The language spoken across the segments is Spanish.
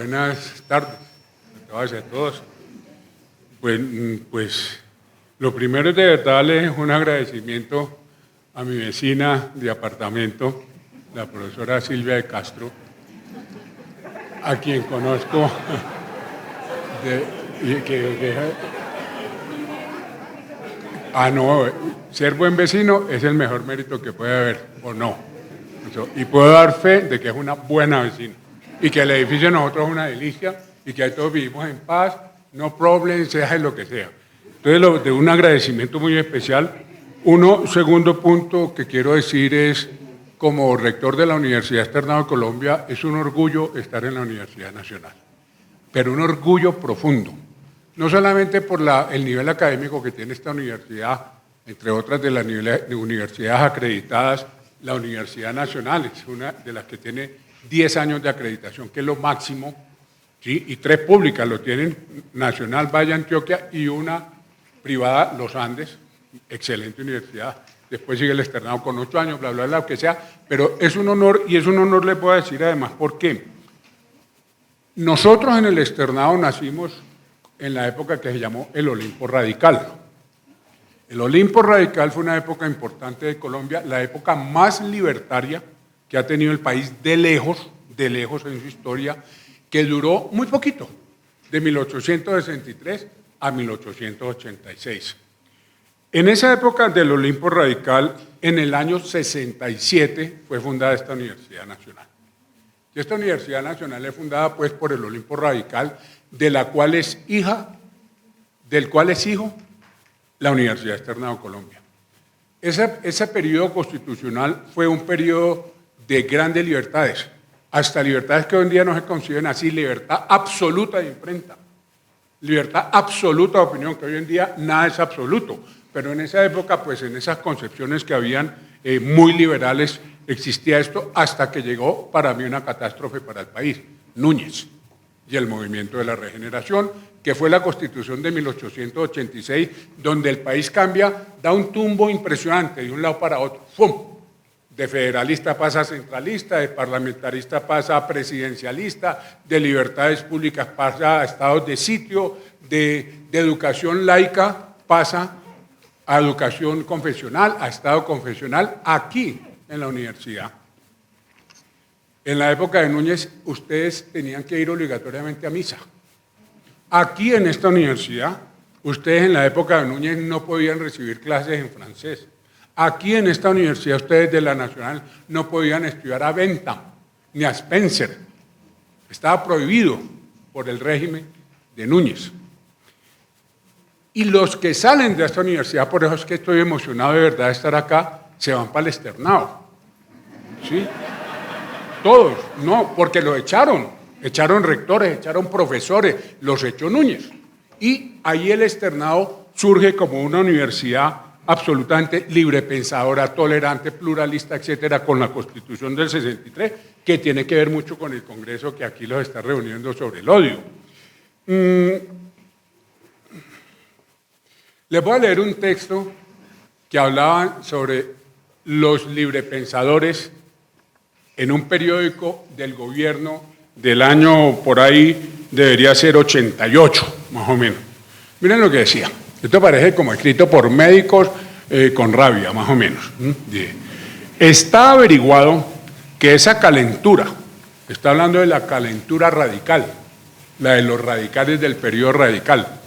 Buenas tardes a todas y a todos. Pues lo primero es de verdad darles un agradecimiento a mi vecina de apartamento, la profesora Silvia de Castro, a quien conozco no, ser buen vecino es el mejor mérito que puede haber, o no. Y puedo dar fe de que es una buena vecina y que el edificio de nosotros es una delicia y que ahí todos vivimos en paz, no problem, sea lo que sea. Entonces, de un agradecimiento muy especial. Segundo punto que quiero decir es, como rector de la Universidad Externado de Colombia, es un orgullo estar en la Universidad Nacional, pero un orgullo profundo, no solamente por el nivel académico que tiene esta universidad, entre otras de las universidades acreditadas. La Universidad Nacional es una de las que tiene 10 años de acreditación, que es lo máximo, ¿sí? Y 3 públicas lo tienen, Nacional Valle Antioquia y una privada, Los Andes, excelente universidad. Después sigue el externado con 8 años, bla, bla, bla, lo que sea, pero es un honor, y es un honor, les puedo decir además, ¿por qué? Nosotros en el externado nacimos en la época que se llamó el Olimpo Radical. El Olimpo Radical fue una época importante de Colombia, la época más libertaria que ha tenido el país de lejos en su historia, que duró muy poquito, de 1863 a 1886. En esa época del Olimpo Radical, en el año 67, fue fundada esta Universidad Nacional. Y esta Universidad Nacional es fundada pues por el Olimpo Radical, del cual es hijo la Universidad Externado de Colombia. Ese periodo constitucional fue un periodo de grandes libertades, hasta libertades que hoy en día no se conciben así, libertad absoluta de imprenta, libertad absoluta de opinión, que hoy en día nada es absoluto, pero en esa época, pues en esas concepciones que habían muy liberales, existía esto hasta que llegó para mí una catástrofe para el país, Núñez y el movimiento de la regeneración, que fue la Constitución de 1886, donde el país cambia, da un tumbo impresionante de un lado para otro, ¡fum! De federalista pasa a centralista, de parlamentarista pasa a presidencialista, de libertades públicas pasa a estados de sitio, de educación laica pasa a educación confesional, a estado confesional, aquí en la universidad. En la época de Núñez, ustedes tenían que ir obligatoriamente a misa. Aquí en esta universidad, ustedes en la época de Núñez no podían recibir clases en francés. Aquí en esta universidad, ustedes de la Nacional no podían estudiar a Bentham ni a Spencer. Estaba prohibido por el régimen de Núñez. Y los que salen de esta universidad, por eso es que estoy emocionado de verdad de estar acá, se van para el externado. ¿Sí? Todos, no, porque lo echaron rectores, echaron profesores, los echó Núñez. Y ahí el externado surge como una universidad absolutamente librepensadora, tolerante, pluralista, etcétera, con la Constitución del 63, que tiene que ver mucho con el Congreso que aquí los está reuniendo sobre el odio. Les voy a leer un texto que hablaba sobre los librepensadores en un periódico del gobierno del año, por ahí, debería ser 88, más o menos. Miren lo que decía. Esto parece como escrito por médicos con rabia, más o menos. Está averiguado que esa calentura, está hablando de la calentura radical, la de los radicales del periodo radical,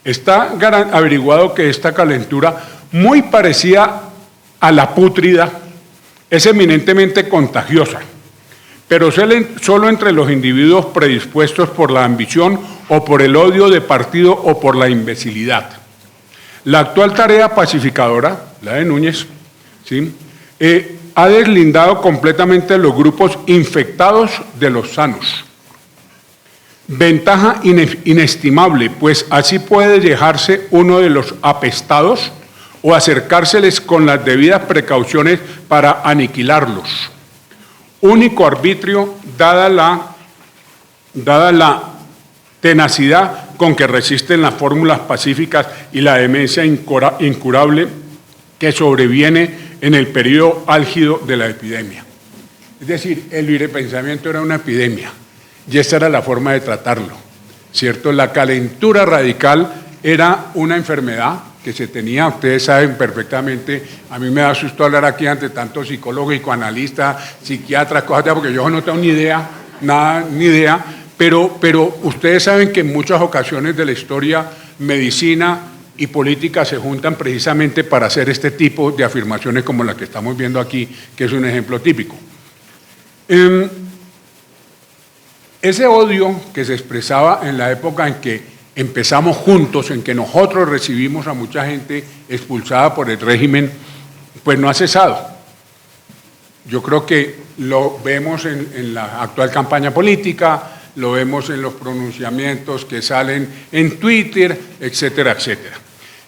está averiguado que esta calentura, muy parecida a la pútrida, es eminentemente contagiosa, pero solo entre los individuos predispuestos por la ambición o por el odio de partido o por la imbecilidad. La actual tarea pacificadora, la de Núñez, ¿sí?, ha deslindado completamente los grupos infectados de los sanos. Ventaja inestimable, pues así puede dejarse uno de los apestados o acercárseles con las debidas precauciones para aniquilarlos. Único arbitrio, dada la tenacidad con que resisten las fórmulas pacíficas y la demencia incurable que sobreviene en el periodo álgido de la epidemia. Es decir, el librepensamiento era una epidemia. y esta era la forma de tratarlo, ¿cierto? La calentura radical era una enfermedad que se tenía, ustedes saben perfectamente, a mí me da susto hablar aquí ante tanto psicólogo, psicoanalista, psiquiatra, cosas, porque yo no tengo ni idea, nada, ni idea, pero ustedes saben que en muchas ocasiones de la historia, medicina y política se juntan precisamente para hacer este tipo de afirmaciones como la que estamos viendo aquí, que es un ejemplo típico. Ese odio que se expresaba en la época en que empezamos juntos, en que nosotros recibimos a mucha gente expulsada por el régimen, pues no ha cesado. Yo creo que lo vemos en la actual campaña política, lo vemos en los pronunciamientos que salen en Twitter, etcétera, etcétera.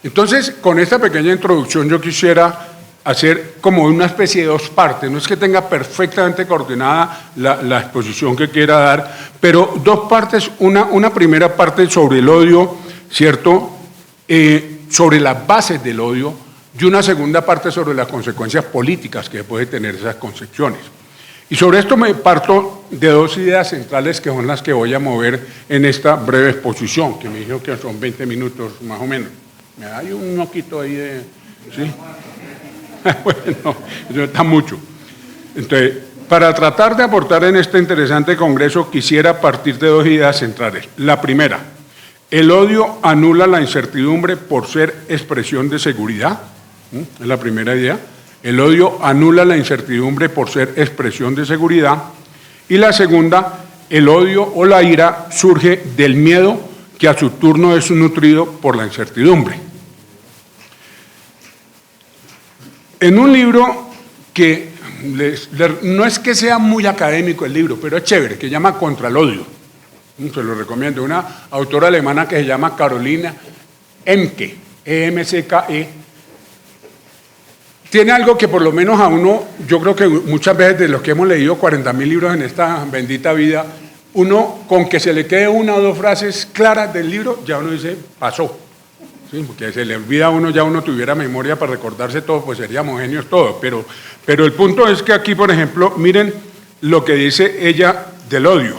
Entonces, con esta pequeña introducción yo quisiera hacer como una especie de dos partes, no es que tenga perfectamente coordinada la exposición que quiera dar, pero dos partes, una primera parte sobre el odio, ¿cierto? Sobre las bases del odio, y una segunda parte sobre las consecuencias políticas que puede tener esas concepciones. Y sobre esto me parto de dos ideas centrales que son las que voy a mover en esta breve exposición, que me dijeron que son 20 minutos más o menos. ¿Me da un moquito ahí de...? ¿Sí? Bueno, eso está mucho. Entonces, para tratar de aportar en este interesante congreso, quisiera partir de dos ideas centrales. La primera, el odio anula la incertidumbre por ser expresión de seguridad. Es la primera idea. El odio anula la incertidumbre por ser expresión de seguridad. Y la segunda, el odio o la ira surge del miedo que a su turno es nutrido por la incertidumbre. En un libro que no es que sea muy académico el libro, pero es chévere, que se llama Contra el odio. Se lo recomiendo. Una autora alemana que se llama Carolina Emke, E-M-C-K-E. Tiene algo que por lo menos a uno, yo creo que muchas veces de los que hemos leído 40.000 libros en esta bendita vida, uno con que se le quede una o dos frases claras del libro, ya uno dice, pasó. ¿Sí? Porque se le olvida a uno, ya uno tuviera memoria para recordarse todo, pues seríamos genios todos. Pero el punto es que aquí, por ejemplo, miren lo que dice ella del odio.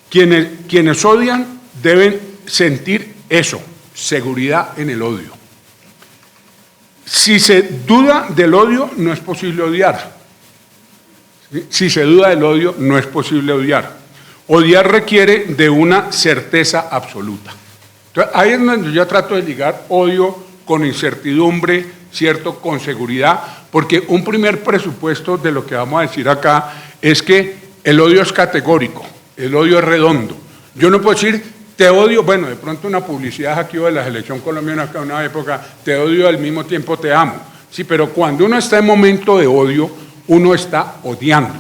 Quienes odian deben sentir eso, seguridad en el odio. Si se duda del odio, no es posible odiar. ¿Sí? Si se duda del odio, no es posible odiar. Odiar requiere de una certeza absoluta. Entonces, ahí es donde yo trato de ligar odio con incertidumbre, ¿cierto? Con seguridad, porque un primer presupuesto de lo que vamos a decir acá es que el odio es categórico, el odio es redondo. Yo no puedo decir, te odio, bueno, de pronto una publicidad aquí de la selección colombiana acá en una época, te odio al mismo tiempo te amo. Sí, pero cuando uno está en momento de odio, uno está odiando.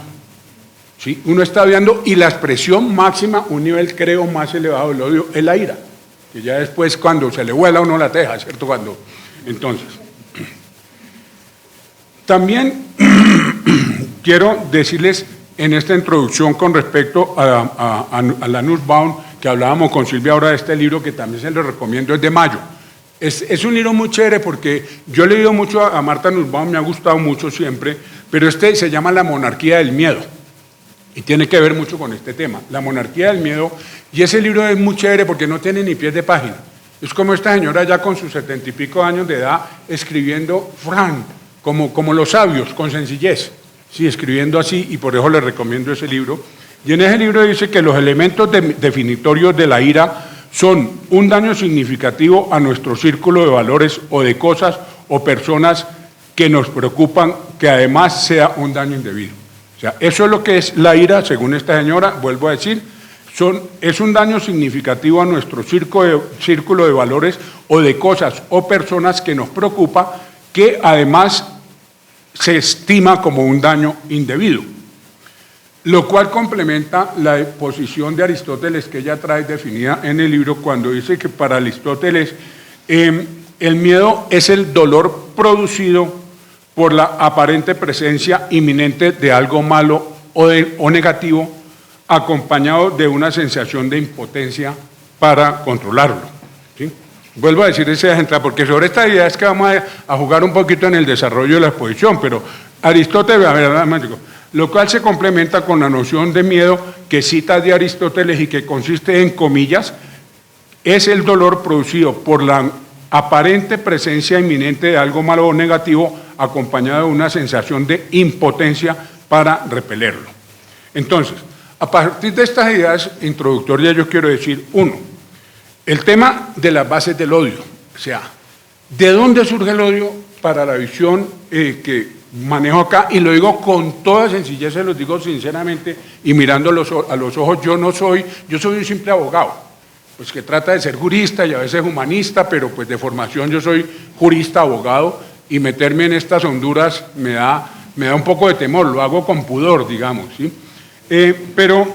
¿Sí? Uno está odiando y la expresión máxima, un nivel creo más elevado del odio, es la ira. Que ya después cuando se le vuela a uno la teja, ¿cierto? Entonces, también quiero decirles en esta introducción con respecto a la Nussbaum, que hablábamos con Silvia ahora de este libro, que también se lo recomiendo, es de mayo. Es un libro muy chévere porque yo he leído mucho a Martha Nussbaum, me ha gustado mucho siempre, pero este se llama La monarquía del miedo. Y tiene que ver mucho con este tema, la monarquía del miedo. Y ese libro es muy chévere porque no tiene ni pies de página. Es como esta señora ya con sus 70 y pico años de edad escribiendo como los sabios, con sencillez. Sí, escribiendo así, y por eso le recomiendo ese libro. Y en ese libro dice que los elementos definitorios de la ira son un daño significativo a nuestro círculo de valores o de cosas o personas que nos preocupan, que además sea un daño indebido. O sea, eso es lo que es la ira, según esta señora, vuelvo a decir, es un daño significativo a nuestro círculo de valores o de cosas o personas que nos preocupa, que además se estima como un daño indebido. Lo cual complementa la posición de Aristóteles que ella trae definida en el libro cuando dice que para Aristóteles el miedo es el dolor producido por la aparente presencia inminente de algo malo o negativo, acompañado de una sensación de impotencia para controlarlo. ¿Sí? Vuelvo a decir esa gente, porque sobre esta idea es que vamos a jugar un poquito en el desarrollo de la exposición, pero Aristóteles, a ver, lo cual se complementa con la noción de miedo que cita de Aristóteles y que consiste en comillas, es el dolor producido por la aparente presencia inminente de algo malo o negativo acompañado de una sensación de impotencia para repelerlo. Entonces, a partir de estas ideas introductorias yo quiero decir, uno, el tema de las bases del odio, o sea, ¿de dónde surge el odio para la visión que manejo acá? Y lo digo con toda sencillez, se los digo sinceramente y mirando a los ojos, yo soy un simple abogado, pues que trata de ser jurista y a veces humanista, pero pues de formación yo soy jurista, abogado, y meterme en estas honduras me da un poco de temor, lo hago con pudor, digamos, ¿sí? Pero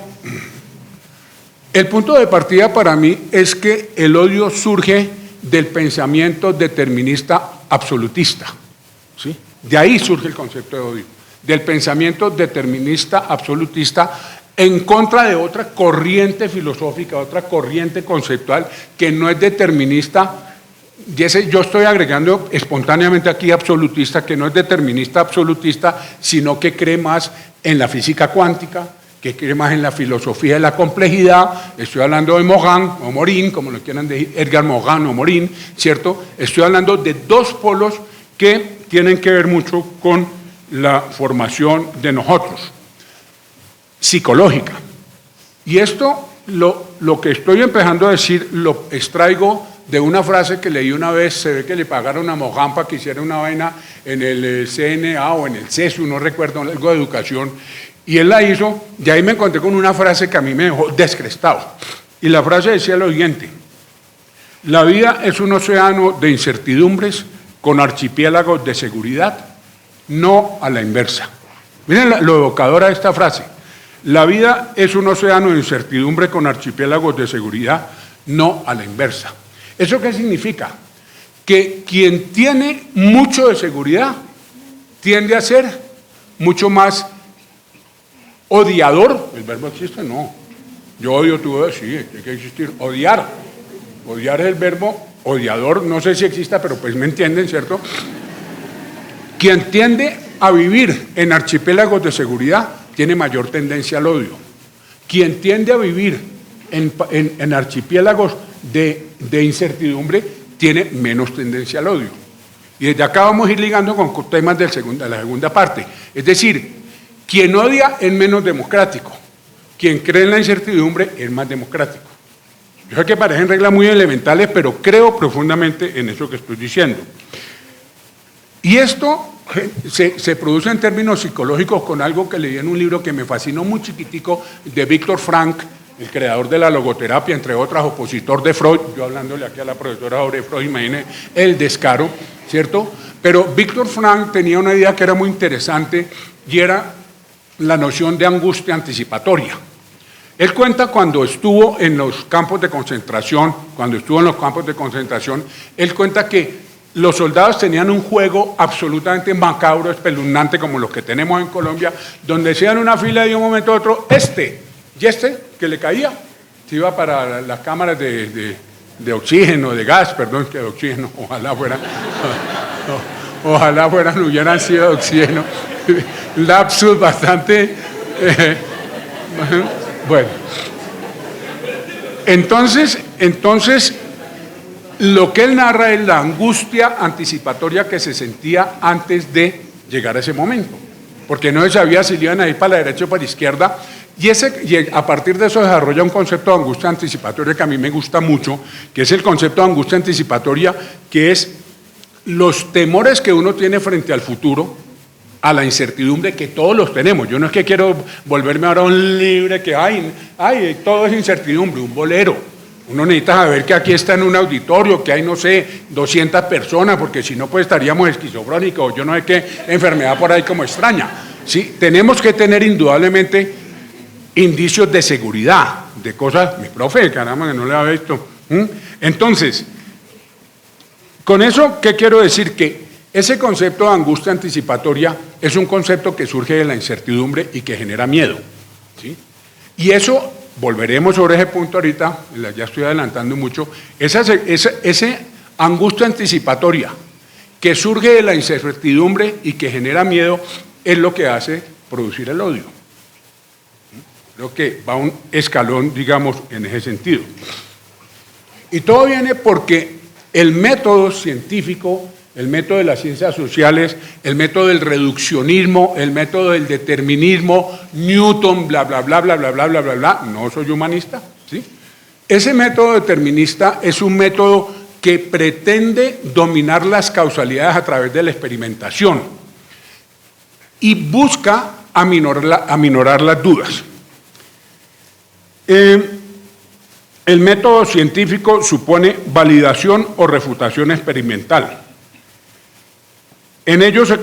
el punto de partida para mí es que el odio surge del pensamiento determinista absolutista, ¿sí? De ahí surge el concepto de odio, del pensamiento determinista absolutista en contra de otra corriente filosófica, otra corriente conceptual que no es determinista. Yo estoy agregando espontáneamente aquí absolutista, que no es determinista absolutista, sino que cree más en la física cuántica, que cree más en la filosofía de la complejidad. Estoy hablando de Morin o Morin, como lo quieran decir, Edgar Morin o Morin, ¿cierto? Estoy hablando de dos polos que tienen que ver mucho con la formación de nosotros, psicológica. Y esto, lo que estoy empezando a decir, lo extraigo de una frase que leí una vez. Se ve que le pagaron a Morin para que hiciera una vaina en el CNA o en el CESU, no recuerdo, algo de educación, y él la hizo, y ahí me encontré con una frase que a mí me dejó descrestado. Y la frase decía lo siguiente: la vida es un océano de incertidumbres con archipiélagos de seguridad, no a la inversa. Miren lo evocadora de esta frase. La vida es un océano de incertidumbre con archipiélagos de seguridad, no a la inversa. ¿Eso qué significa? Que quien tiene mucho de seguridad tiende a ser mucho más odiador. ¿El verbo existe? No. Yo odio, tú odias, sí, tiene que existir. Odiar. Odiar es el verbo, odiador, no sé si exista, pero pues me entienden, ¿cierto? Quien tiende a vivir en archipiélagos de seguridad tiene mayor tendencia al odio. Quien tiende a vivir en archipiélagos de incertidumbre tiene menos tendencia al odio. Y desde acá vamos a ir ligando con temas de la segunda parte. Es decir, quien odia es menos democrático, quien cree en la incertidumbre es más democrático. Yo sé que parecen reglas muy elementales, pero creo profundamente en eso que estoy diciendo. Y esto se produce en términos psicológicos con algo que leí en un libro que me fascinó muy chiquitico, de Viktor Frankl, el creador de la logoterapia, entre otras, opositor de Freud. Yo hablándole aquí a la profesora sobre Freud, imagínense el descaro, ¿cierto? Pero Viktor Frankl tenía una idea que era muy interesante y era la noción de angustia anticipatoria. Él cuenta cuando estuvo en los campos de concentración, él cuenta que los soldados tenían un juego absolutamente macabro, espeluznante, como los que tenemos en Colombia, donde se iban una fila y de un momento a otro, que le caía, se iba para las cámaras de oxígeno, de gas, perdón, que de oxígeno, ojalá no hubieran sido de oxígeno, lapsus bastante, bueno. Entonces, lo que él narra es la angustia anticipatoria que se sentía antes de llegar a ese momento, porque no se sabía si le iban a ir para la derecha o para la izquierda, y a partir de eso desarrolla un concepto de angustia anticipatoria que a mí me gusta mucho, que es el concepto de angustia anticipatoria, que es los temores que uno tiene frente al futuro, a la incertidumbre que todos los tenemos. Yo no es que quiero volverme ahora un libre que todo es incertidumbre, un bolero. Uno necesita saber que aquí está en un auditorio, que hay, no sé, 200 personas, porque si no, pues estaríamos esquizofrénicos, yo no sé qué enfermedad por ahí como extraña. ¿Sí? Tenemos que tener indudablemente indicios de seguridad, de cosas, mi profe, caramba, que no le había visto. Entonces, con eso, ¿qué quiero decir? Que ese concepto de angustia anticipatoria es un concepto que surge de la incertidumbre y que genera miedo, ¿sí? Y eso, volveremos sobre ese punto ahorita, ya estoy adelantando mucho, esa angustia anticipatoria que surge de la incertidumbre y que genera miedo es lo que hace producir el odio. Creo que va un escalón, digamos, en ese sentido. Y todo viene porque el método científico, el método de las ciencias sociales, el método del reduccionismo, el método del determinismo, Newton, bla, bla, bla, bla, bla, bla, bla, bla, bla, no soy humanista, ¿sí? Ese método determinista es un método que pretende dominar las causalidades a través de la experimentación y busca aminorar las dudas. El método científico supone validación o refutación experimental. En ello se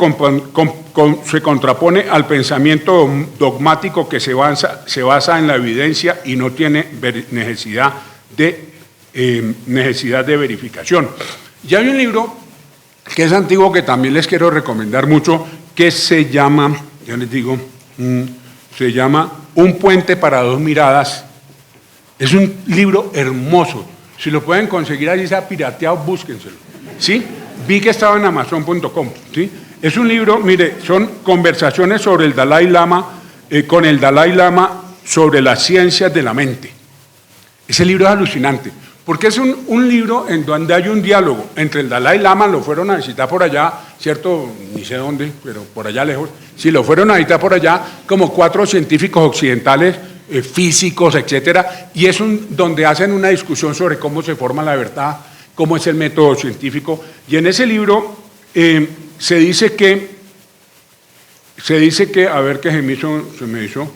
contrapone al pensamiento dogmático que se basa en la evidencia y no tiene necesidad de verificación. Y hay un libro que es antiguo que también les quiero recomendar mucho, que se llama, ya les digo, se llama Un puente para dos miradas. Es un libro hermoso. Si lo pueden conseguir allí sea pirateado, búsquenselo. ¿Sí? Vi que estaba en Amazon.com. ¿Sí? Es un libro, mire, son conversaciones sobre el Dalai Lama, con el Dalai Lama sobre las ciencias de la mente. Ese libro es alucinante, porque es un libro en donde hay un diálogo entre el Dalai Lama, lo fueron a visitar por allá, ¿cierto? Ni sé dónde, pero por allá lejos. Sí, lo fueron a visitar por allá como 4 científicos occidentales, físicos, etcétera, y es donde hacen una discusión sobre cómo se forma la verdad, cómo es el método científico. Y en ese libro se dice que, a ver qué se me hizo,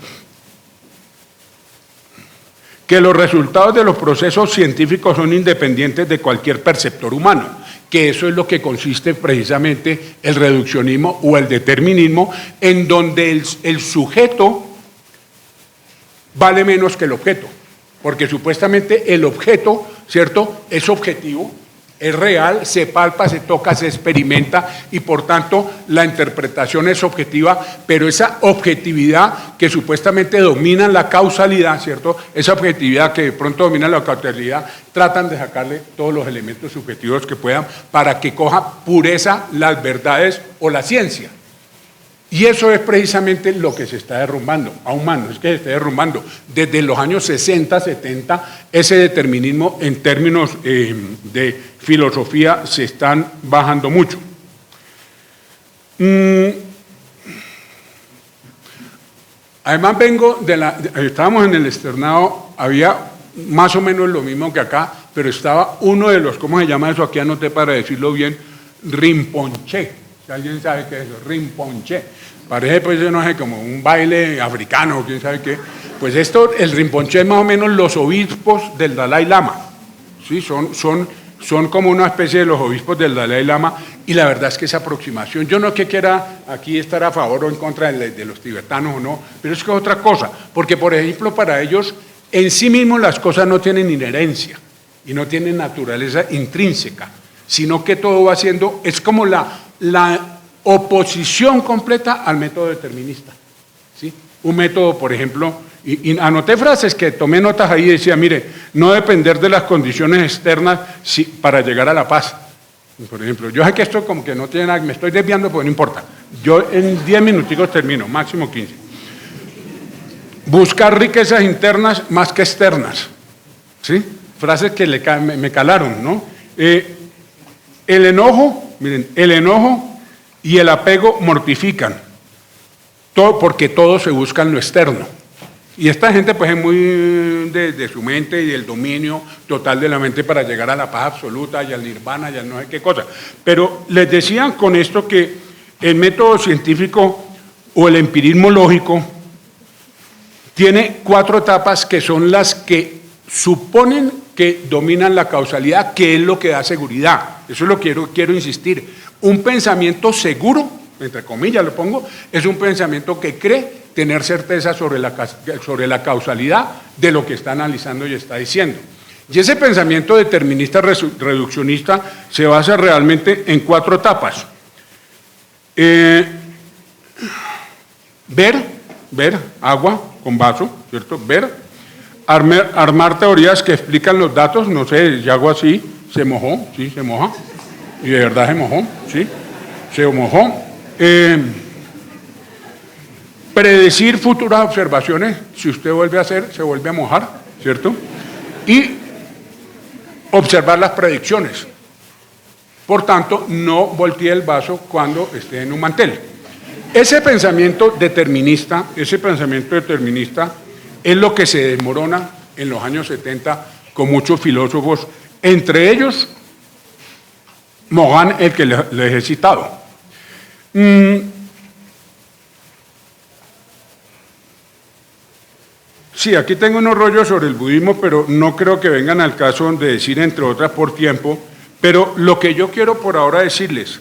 que los resultados de los procesos científicos son independientes de cualquier perceptor humano, que eso es lo que consiste precisamente el reduccionismo o el determinismo, en donde el sujeto vale menos que el objeto, porque supuestamente el objeto, ¿cierto?, es objetivo, es real, se palpa, se toca, se experimenta y por tanto la interpretación es objetiva, pero esa objetividad que supuestamente domina la causalidad, ¿cierto?, esa objetividad que de pronto domina la causalidad, tratan de sacarle todos los elementos subjetivos que puedan para que coja pureza las verdades o la ciencia. Y eso es precisamente lo que se está derrumbando, aún más, no es que se esté derrumbando. Desde los años 60, 70, ese determinismo en términos de filosofía se están bajando mucho. Además estábamos en el externado, había más o menos lo mismo que acá, pero estaba uno de los, ¿cómo se llama eso? Aquí anoté para decirlo bien, Rinpoche. Si alguien sabe qué es eso, Rinpoche. Parece, pues, no sé, como un baile africano, quién sabe qué. Pues el Rinpoche es más o menos los obispos del Dalai Lama. ¿Sí? Son como una especie de los obispos del Dalai Lama, y la verdad es que esa aproximación, yo no que quiera aquí estar a favor o en contra de los tibetanos o no, pero es que es otra cosa, porque por ejemplo para ellos en sí mismos las cosas no tienen inherencia y no tienen naturaleza intrínseca, sino que todo va siendo, es como la oposición completa al método determinista. ¿Sí? Un método, por ejemplo, y anoté frases que tomé notas ahí, decía, mire, no depender de las condiciones externas para llegar a la paz. Por ejemplo, yo sé que esto como que no tiene nada, me estoy desviando, pues no importa. Yo en 10 minuticos termino, máximo 15. Buscar riquezas internas más que externas. ¿Sí? Frases que me calaron, ¿no? El enojo, miren, el enojo y el apego mortifican, porque todo se busca en lo externo. Y esta gente pues es muy de su mente y del dominio total de la mente para llegar a la paz absoluta y al nirvana y al no sé qué cosa. Pero les decía con esto que el método científico o el empirismo lógico tiene 4 etapas que son las que suponen que dominan la causalidad, que es lo que da seguridad. Eso es lo que quiero insistir. Un pensamiento seguro, entre comillas lo pongo, es un pensamiento que cree tener certeza sobre la causalidad de lo que está analizando y está diciendo. Y ese pensamiento determinista reduccionista se basa realmente en 4 etapas. Ver, agua con vaso, ¿cierto? Ver, armar teorías que explican los datos, no sé, si hago así, se mojó, sí, se moja. Y de verdad se mojó, ¿sí? Se mojó. predecir futuras observaciones, si usted vuelve a hacer, se vuelve a mojar, ¿cierto? Y observar las predicciones. Por tanto, no voltee el vaso cuando esté en un mantel. Ese pensamiento determinista es lo que se desmorona en los años 70 con muchos filósofos, entre ellos Morin, el que les he citado. Sí, aquí tengo unos rollos sobre el budismo, pero no creo que vengan al caso de decir, entre otras, por tiempo. Pero lo que yo quiero por ahora decirles,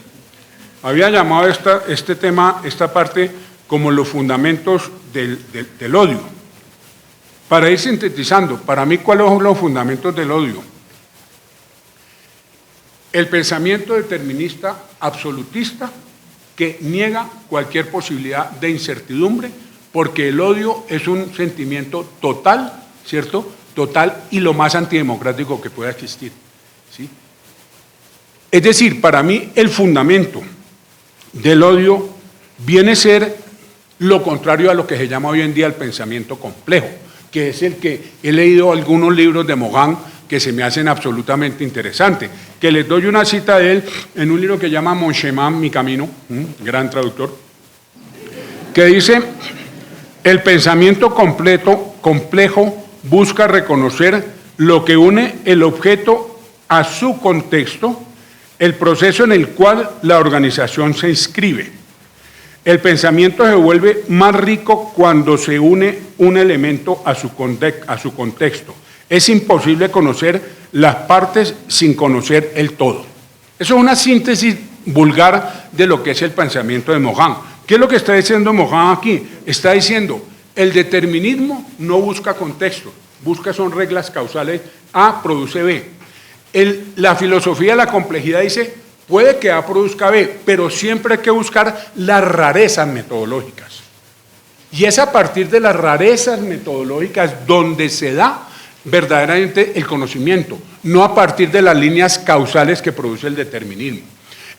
había llamado este tema, esta parte, como los fundamentos del odio. Para ir sintetizando, para mí, ¿cuáles son los fundamentos del odio? El pensamiento determinista absolutista que niega cualquier posibilidad de incertidumbre, porque el odio es un sentimiento total, ¿cierto? Total y lo más antidemocrático que pueda existir, ¿sí? Es decir, para mí el fundamento del odio viene a ser lo contrario a lo que se llama hoy en día el pensamiento complejo, que es el que he leído algunos libros de Morin que se me hacen absolutamente interesantes, que les doy una cita de él en un libro que llama Mon Chemin, Mi Camino, gran traductor, que dice: el pensamiento complejo busca reconocer lo que une el objeto a su contexto, el proceso en el cual la organización se inscribe. El pensamiento se vuelve más rico cuando se une un elemento a su contexto. Es imposible conocer las partes sin conocer el todo. Eso es una síntesis vulgar de lo que es el pensamiento de Morin. ¿Qué es lo que está diciendo Morin aquí? Está diciendo, el determinismo no busca contexto, busca son reglas causales, A produce B. La filosofía de la complejidad dice, puede que A produzca B, pero siempre hay que buscar las rarezas metodológicas. Y es a partir de las rarezas metodológicas donde se da verdaderamente el conocimiento, no a partir de las líneas causales que produce el determinismo.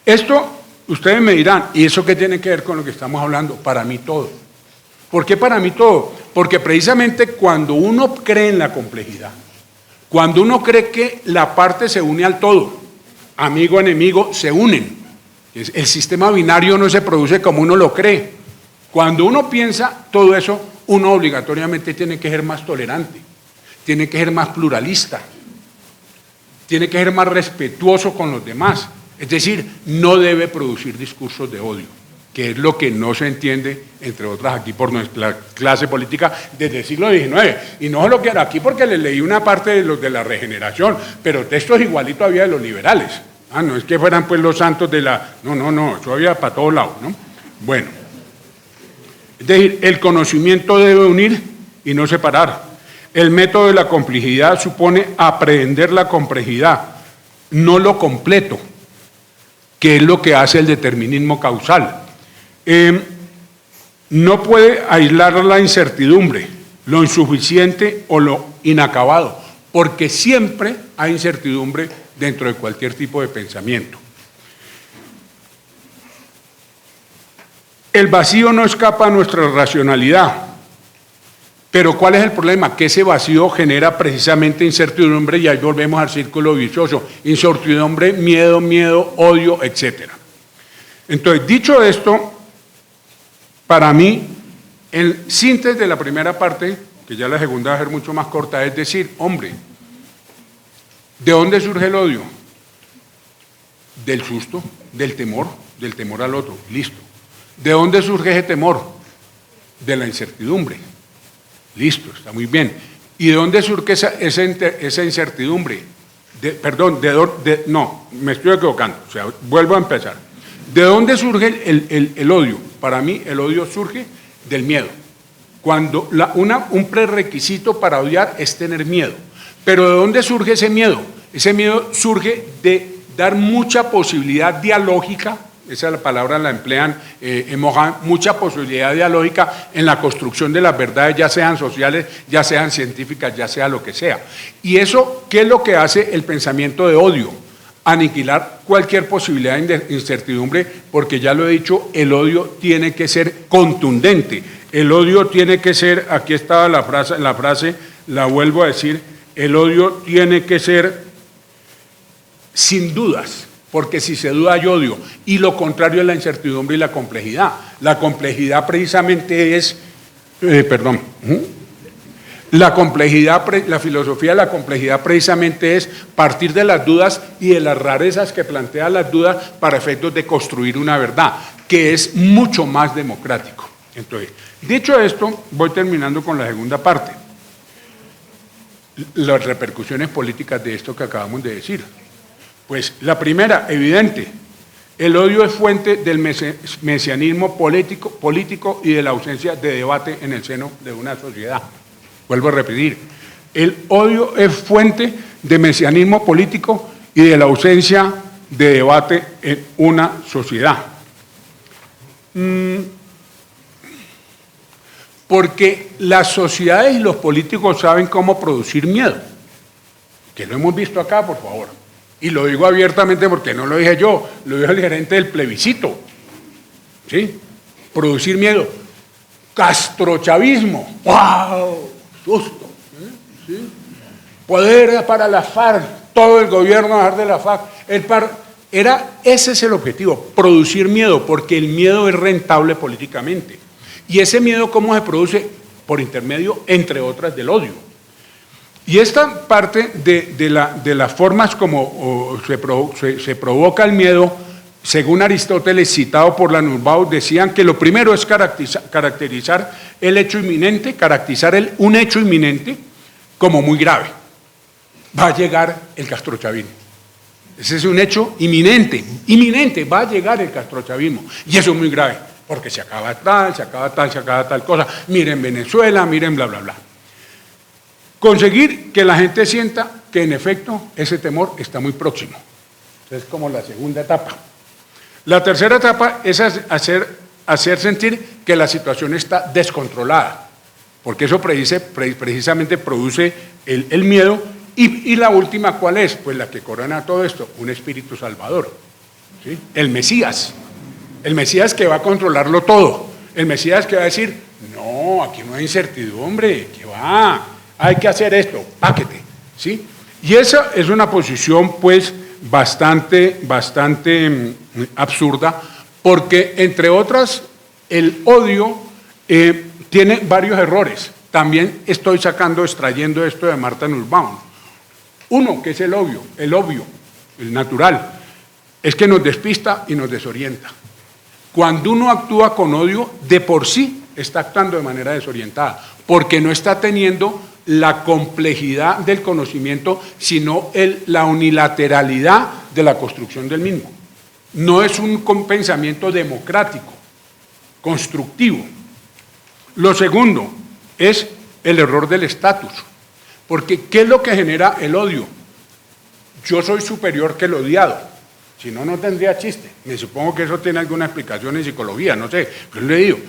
Esto, ustedes me dirán, ¿y eso qué tiene que ver con lo que estamos hablando? Para mí todo. ¿Por qué para mí todo? Porque precisamente cuando uno cree en la complejidad, cuando uno cree que la parte se une al todo, amigo, enemigo, se unen. El sistema binario no se produce como uno lo cree. Cuando uno piensa todo eso, uno obligatoriamente tiene que ser más tolerante, tiene que ser más pluralista, tiene que ser más respetuoso con los demás. Es decir, no debe producir discursos de odio, que es lo que no se entiende, entre otras, aquí por nuestra clase política desde el siglo XIX. Y no lo quiero aquí porque les leí una parte de los de la regeneración, pero textos igualitos había de los liberales. No es que fueran pues los santos de la... No, eso había para todos lados, ¿no? Bueno, es decir, el conocimiento debe unir y no separar. El método de la complejidad supone aprehender la complejidad, no lo completo, que es lo que hace el determinismo causal. No puede aislar la incertidumbre, lo insuficiente o lo inacabado, porque siempre hay incertidumbre dentro de cualquier tipo de pensamiento. El vacío no escapa a nuestra racionalidad, pero ¿cuál es el problema? Que ese vacío genera precisamente incertidumbre y ahí volvemos al círculo vicioso, incertidumbre, miedo, odio, etc. Entonces, dicho esto, para mí, el síntesis de la primera parte, que ya la segunda va a ser mucho más corta, es decir, hombre, ¿de dónde surge el odio? Del susto, del temor al otro, listo. ¿De dónde surge ese temor? De la incertidumbre, listo, está muy bien. ¿Y de dónde surge esa incertidumbre? No, me estoy equivocando, o sea, vuelvo a empezar. ¿De dónde surge el odio? Para mí el odio surge del miedo. Cuando un prerequisito para odiar es tener miedo. Pero ¿de dónde surge ese miedo? Ese miedo surge de dar mucha posibilidad dialógica, esa es la palabra la emplean en Morin, mucha posibilidad dialógica en la construcción de las verdades, ya sean sociales, ya sean científicas, ya sea lo que sea. Y eso, ¿qué es lo que hace el pensamiento de odio? Aniquilar cualquier posibilidad de incertidumbre, porque ya lo he dicho, el odio tiene que ser contundente. el odio tiene que ser, aquí estaba la frase, la vuelvo a decir, el odio tiene que ser sin dudas, porque si se duda hay odio, y lo contrario es la incertidumbre y la complejidad. La complejidad precisamente es, la complejidad, la filosofía de la complejidad precisamente es partir de las dudas y de las rarezas que plantean las dudas para efectos de construir una verdad, que es mucho más democrático. Entonces, dicho esto, voy terminando con la segunda parte. Las repercusiones políticas de esto que acabamos de decir. Pues la primera, evidente, el odio es fuente del mesianismo político y de la ausencia de debate en el seno de una sociedad. Vuelvo a repetir, el odio es fuente de mesianismo político y de la ausencia de debate en una sociedad. Porque las sociedades y los políticos saben cómo producir miedo, que lo hemos visto acá, por favor. Y lo digo abiertamente porque no lo dije yo, lo dijo el gerente del plebiscito. ¿Sí? Producir miedo. Castrochavismo. ¡Wow! Susto. ¿Sí? Poder para la FARC, todo el gobierno a dejar de la FARC. Ese es el objetivo, producir miedo, porque el miedo es rentable políticamente. Y ese miedo, ¿cómo se produce? Por intermedio, entre otras, del odio. Y esta parte de las formas como se provoca el miedo, según Aristóteles, citado por Nussbaum, decían que lo primero es caracterizar el hecho inminente, un hecho inminente como muy grave. Va a llegar el castrochavismo. Ese es un hecho inminente, va a llegar el castrochavismo. Y eso es muy grave, porque se acaba tal cosa. Miren Venezuela, miren bla, bla, bla. Conseguir que la gente sienta que en efecto ese temor está muy próximo. Es como la segunda etapa. La tercera etapa es hacer sentir que la situación está descontrolada, porque eso precisamente produce el miedo. Y la última, ¿cuál es? Pues la que corona todo esto, un espíritu salvador. ¿Sí? El Mesías que va a controlarlo todo, el Mesías que va a decir, no, aquí no hay incertidumbre, que va, hay que hacer esto, páquete, ¿sí? Y esa es una posición, pues, bastante absurda, porque, entre otras, el odio tiene varios errores. También estoy extrayendo esto de Martha Nussbaum. Uno, que es el obvio, el natural, es que nos despista y nos desorienta. Cuando uno actúa con odio, de por sí está actuando de manera desorientada, porque no está teniendo la complejidad del conocimiento, sino la unilateralidad de la construcción del mismo. No es un pensamiento democrático, constructivo. Lo segundo es el error del estatus, porque ¿qué es lo que genera el odio? Yo soy superior que el odiado, si no, no tendría chiste. Me supongo que eso tiene alguna explicación en psicología, no sé, pero le digo,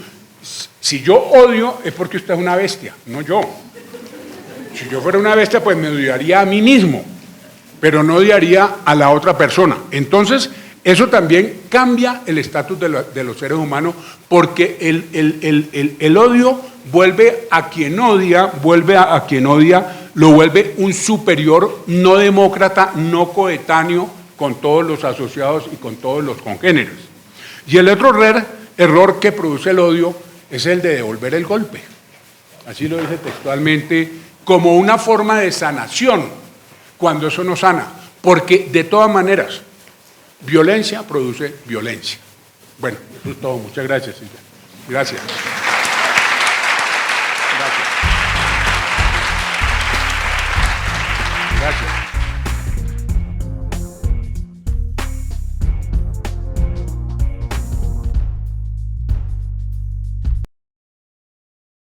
si yo odio es porque usted es una bestia, no yo. Si yo fuera una bestia, pues me odiaría a mí mismo, pero no odiaría a la otra persona. Entonces, eso también cambia el estatus de los seres humanos, porque el odio vuelve a quien odia, lo vuelve un superior no demócrata, no coetáneo con todos los asociados y con todos los congéneres. Y el otro error que produce el odio es el de devolver el golpe. Así lo dice textualmente, como una forma de sanación, cuando eso no sana, porque de todas maneras, violencia produce violencia. Bueno, eso es todo. Muchas gracias, Silvia. Gracias.